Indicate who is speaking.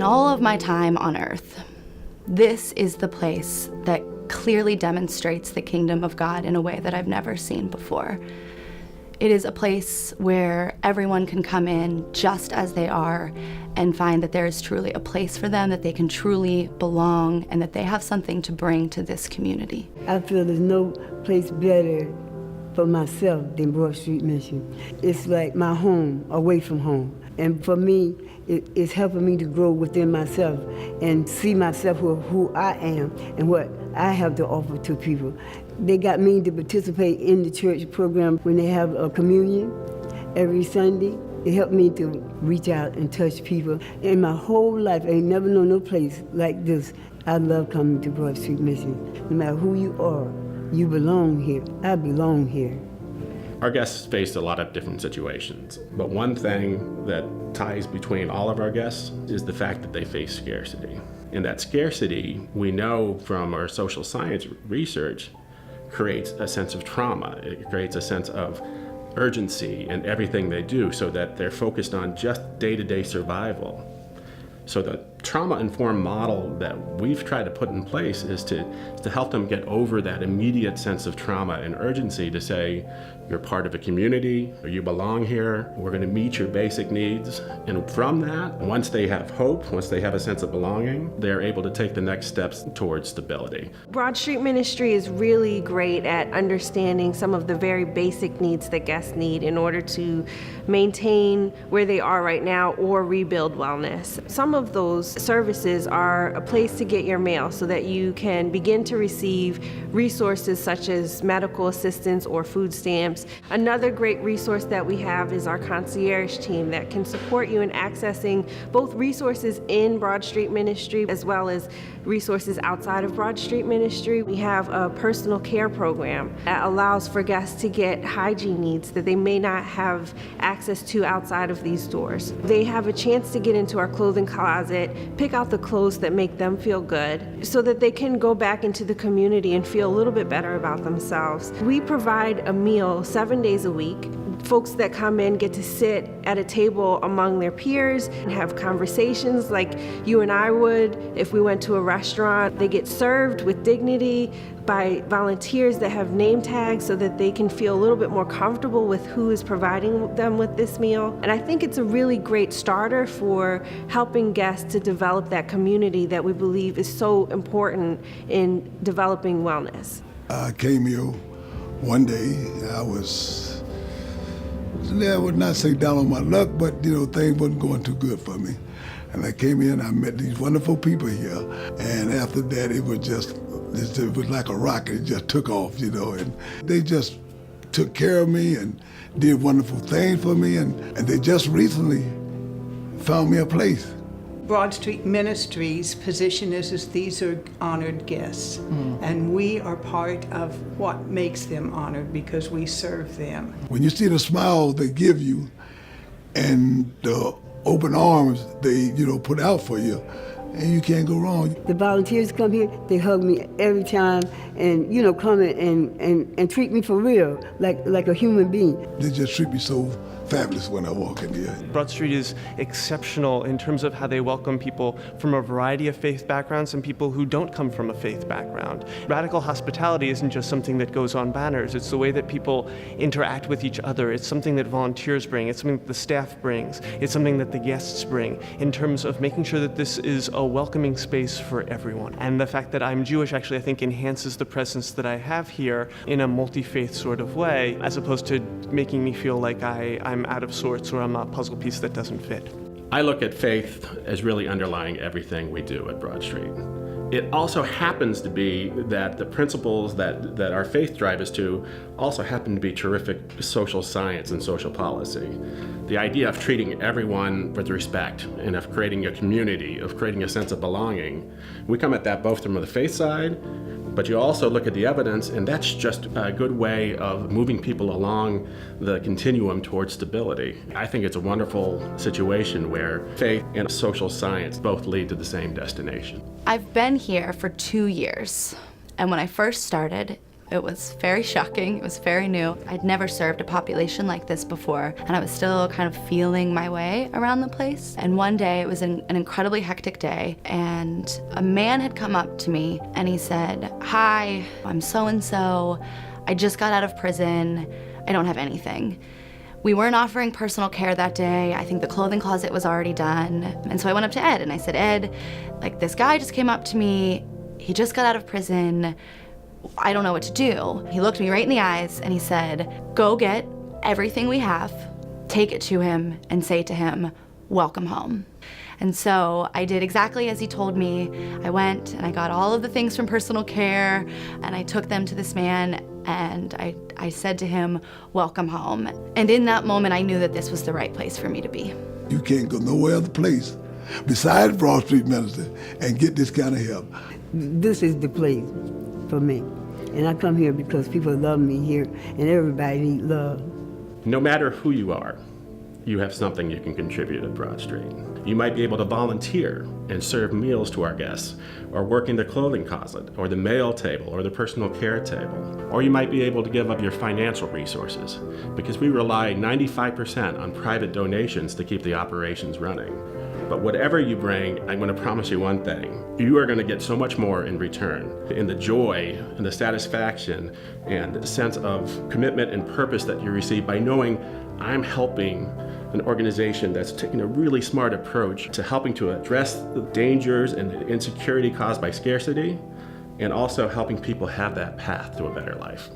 Speaker 1: all of my time on earth, this is the place that clearly demonstrates the kingdom of God in a way that I've never seen before. It is a place where everyone can come in just as they are and find that there is truly a place for them, that they can truly belong, and that they have something to bring to this community.
Speaker 2: I feel there's no place better for myself than Broad Street Mission. It's like my home, away from home. And for me, it's helping me to grow within myself and see myself for who I am and what I have to offer to people. They got me to participate in the church program when they have a communion every Sunday. It helped me to reach out and touch people. In my whole life, I ain't never known no place like this. I love coming to Broad Street Mission. No matter who you are, you belong here. I belong here.
Speaker 3: Our guests faced a lot of different situations, but one thing that ties between all of our guests is the fact that they face scarcity. And that scarcity, we know from our social science research, creates a sense of trauma. It creates a sense of urgency in everything they do so that they're focused on just day-to-day survival. So the trauma-informed model that we've tried to put in place is to help them get over that immediate sense of trauma and urgency to say, you're part of a community, or you belong here, we're going to meet your basic needs. And from that, once they have hope, once they have a sense of belonging, they're able to take the next steps towards stability.
Speaker 4: Broad Street Ministry is really great at understanding some of the very basic needs that guests need in order to maintain where they are right now or rebuild wellness. Some of those services are a place to get your mail so that you can begin to receive resources such as medical assistance or food stamps. Another great resource that we have is our concierge team that can support you in accessing both resources in Broad Street Ministry as well as resources outside of Broad Street Ministry. We have a personal care program that allows for guests to get hygiene needs that they may not have access to outside of these doors. They have a chance to get into our clothing closet, pick out the clothes that make them feel good so that they can go back into the community and feel a little bit better about themselves. We provide a meal 7 days a week. Folks that come in get to sit at a table among their peers and have conversations like you and I would if we went to a restaurant. They get served with dignity by volunteers that have name tags so that they can feel a little bit more comfortable with who is providing them with this meal. And I think it's a really great starter for helping guests to develop that community that we believe is so important in developing wellness.
Speaker 5: I came here one day, I would not say down on my luck, but things wasn't going too good for me. And I came in, I met these wonderful people here, and after that it was like a rocket, it just took off, and they just took care of me and did wonderful things for me, and they just recently found me a place.
Speaker 6: Broad Street Ministries' position is these are honored guests, and we are part of what makes them honored because we serve them.
Speaker 5: When you see the smile they give you and the open arms they put out for you, and you can't go wrong.
Speaker 2: The volunteers come here, they hug me every time and come in and treat me for real, like a human being.
Speaker 5: They just treat me so fabulous when I walk in here.
Speaker 7: Broad Street is exceptional in terms of how they welcome people from a variety of faith backgrounds and people who don't come from a faith background. Radical hospitality isn't just something that goes on banners, it's the way that people interact with each other. It's something that volunteers bring, it's something that the staff brings, it's something that the guests bring in terms of making sure that this is a welcoming space for everyone. And the fact that I'm Jewish actually I think enhances the presence that I have here in a multi-faith sort of way, as opposed to making me feel like I'm out of sorts or I'm a puzzle piece that doesn't fit.
Speaker 3: I look at faith as really underlying everything we do at Broad Street. It also happens to be that the principles that our faith drive us to also happen to be terrific social science and social policy. The idea of treating everyone with respect and of creating a community, of creating a sense of belonging. We come at that both from the faith side, but you also look at the evidence, and that's just a good way of moving people along the continuum towards stability. I think it's a wonderful situation where faith and social science both lead to the same destination.
Speaker 1: I've been here for 2 years, and when I first started, It was very shocking. It was very new. I'd never served a population like this before, and I was still kind of feeling my way around the place. And one day, it was an incredibly hectic day, and a man had come up to me, and he said, "Hi, I'm so-and-so. I just got out of prison. I don't have anything." We weren't offering personal care that day. I think the clothing closet was already done. And so I went up to Ed, and I said, "Ed, like, this guy just came up to me. He just got out of prison. I don't know what to do." He looked me right in the eyes and he said, "Go get everything we have, take it to him, and say to him, 'Welcome home.'" And so I did exactly as he told me. I went and I got all of the things from personal care, and I took them to this man, and I said to him, "Welcome home." And in that moment, I knew that this was the right place for me to be.
Speaker 5: You can't go nowhere other place besides Broad Street Ministry and get this kind of help.
Speaker 2: This is the place for me. And I come here because people love me here, and everybody needs love.
Speaker 3: No matter who you are, you have something you can contribute at Broad Street. You might be able to volunteer and serve meals to our guests, or work in the clothing closet, or the mail table, or the personal care table. Or you might be able to give up your financial resources, because we rely 95% on private donations to keep the operations running. But whatever you bring, I'm going to promise you one thing. You are going to get so much more in return, in the joy and the satisfaction and the sense of commitment and purpose that you receive by knowing I'm helping an organization that's taking a really smart approach to helping to address the dangers and the insecurity caused by scarcity, and also helping people have that path to a better life.